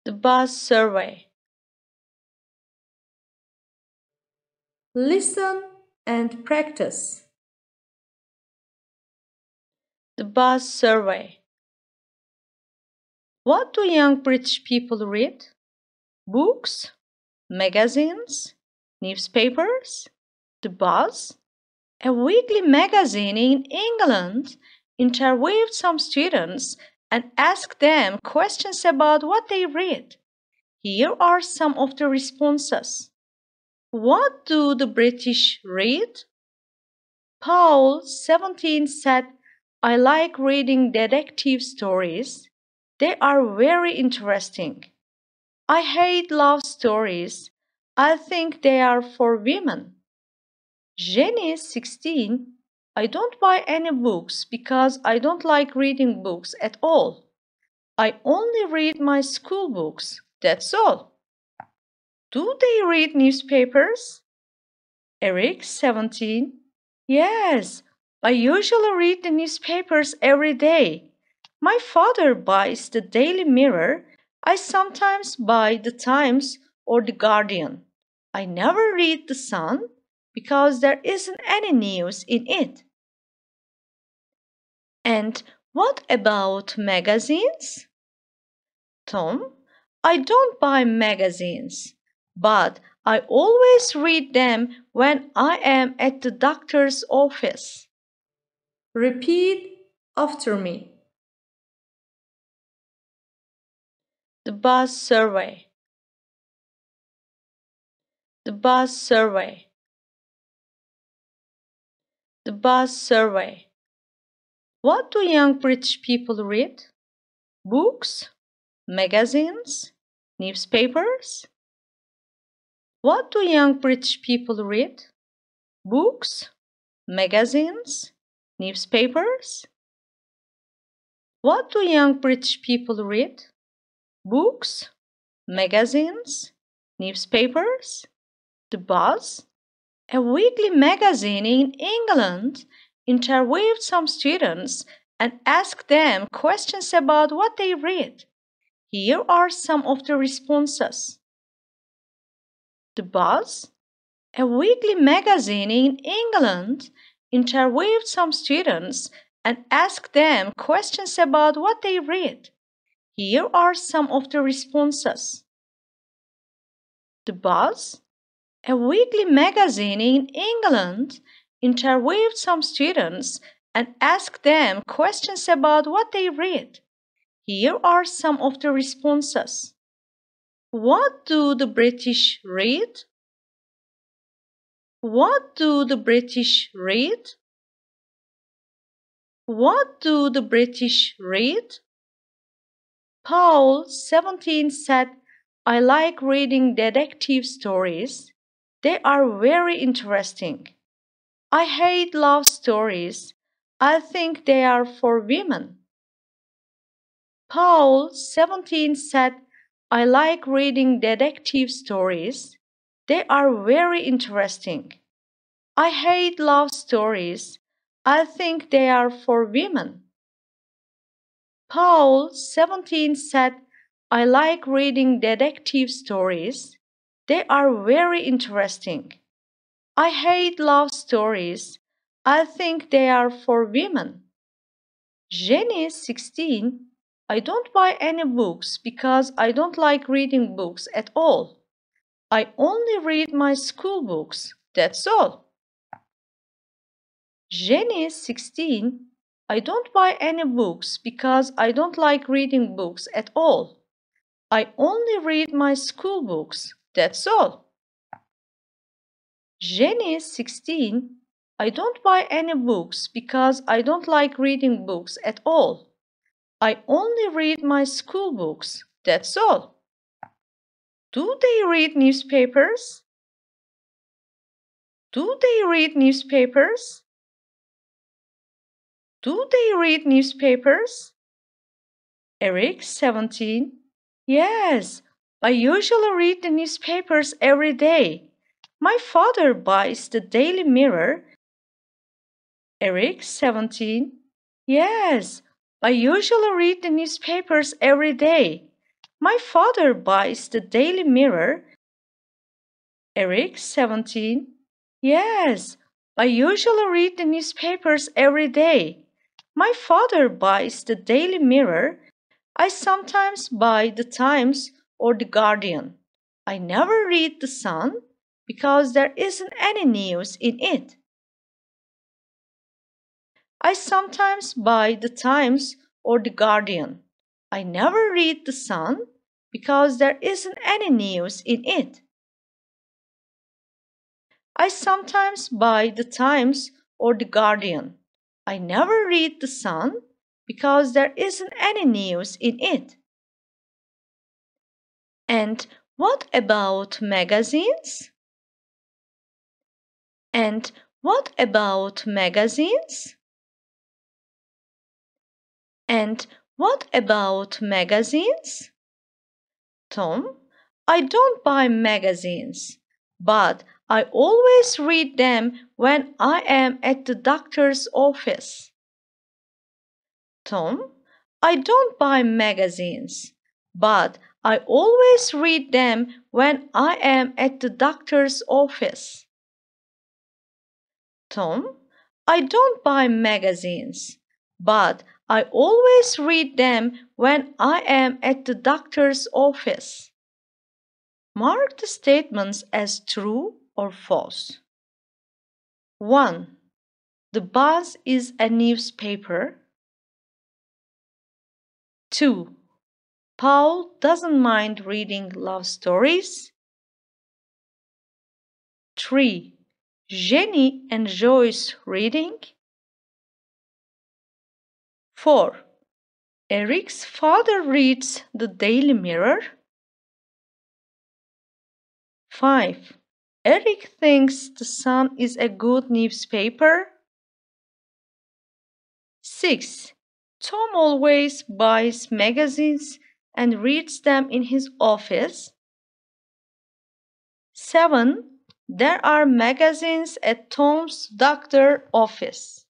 The buzz survey. Listen and practice. The buzz survey. What do young British people read? Books, magazines, newspapers. The Buzz, a weekly magazine in England, interviewed some students and asked them questions about what they read. Here are some of the responses. What do the British read? Paul, 17, said, I like reading detective stories. They are very interesting. I hate love stories. I think they are for women. Jenny, 16, I don't buy any books because I don't like reading books at all. I only read my school books, that's all. Do they read newspapers? Eric, 17, yes, I usually read the newspapers every day. My father buys the Daily Mirror. I sometimes buy the Times or the Guardian. I never read the Sun because there isn't any news in it. And what about magazines? Tom, I don't buy magazines, but I always read them when I am at the doctor's office. Repeat after me. The buzz survey. The buzz survey. The buzz survey. What do young British people read? Books, magazines, newspapers. What do young British people read? Books, magazines, newspapers. What do young British people read? Books, magazines, newspapers. The Buzz, a weekly magazine in England, interviewed some students and asked them questions about what they read. Here are some of the responses. The Buzz, a weekly magazine in England, interviewed some students and asked them questions about what they read. Here are some of the responses. The Buzz, a weekly magazine in England, interviewed some students and asked them questions about what they read. Here are some of the responses. What do the British read? What do the British read? What do the British read? Paul, 17, said, I like reading detective stories. They are very interesting. I hate love stories. I think they are for women. Paul, 17, said, I like reading detective stories. They are very interesting. I hate love stories. I think they are for women. Paul, 17, said, I like reading detective stories. They are very interesting. I hate love stories. I think they are for women. Jenny, 16, I don't buy any books because I don't like reading books at all. I only read my school books, that's all. Jenny, 16, I don't buy any books because I don't like reading books at all. I only read my school books, that's all. Jenny, 16, I don't buy any books because I don't like reading books at all. I only read my school books, that's all. Do they read newspapers? Do they read newspapers? Do they read newspapers? Eric, 17, yes, I usually read the newspapers every day. My father buys the Daily Mirror. Eric, 17, yes, I usually read the newspapers every day. My father buys the Daily Mirror. Eric, 17. Yes, I usually read the newspapers every day. My father buys the Daily Mirror. I sometimes buy the Times or the Guardian. I never read the Sun because there isn't any news in it. I sometimes buy the Times or the Guardian. I never read the Sun because there isn't any news in it. I sometimes buy the Times or the Guardian. I never read the Sun because there isn't any news in it. And what about magazines? And what about magazines? And what about magazines? Tom, I don't buy magazines, but I always read them when I am at the doctor's office. Tom, I don't buy magazines, but I always read them when I am at the doctor's office. Tom, I don't buy magazines, but I always read them when I am at the doctor's office. Mark the statements as true or false. 1. The Buzz is a newspaper. 2. Paul doesn't mind reading love stories. 3. Jenny enjoys reading. 4. Eric's father reads the Daily Mirror. 5. Eric thinks the Sun is a good newspaper. 6. Tom always buys magazines and reads them in his office. 7. There are magazines at Tom's doctor's office.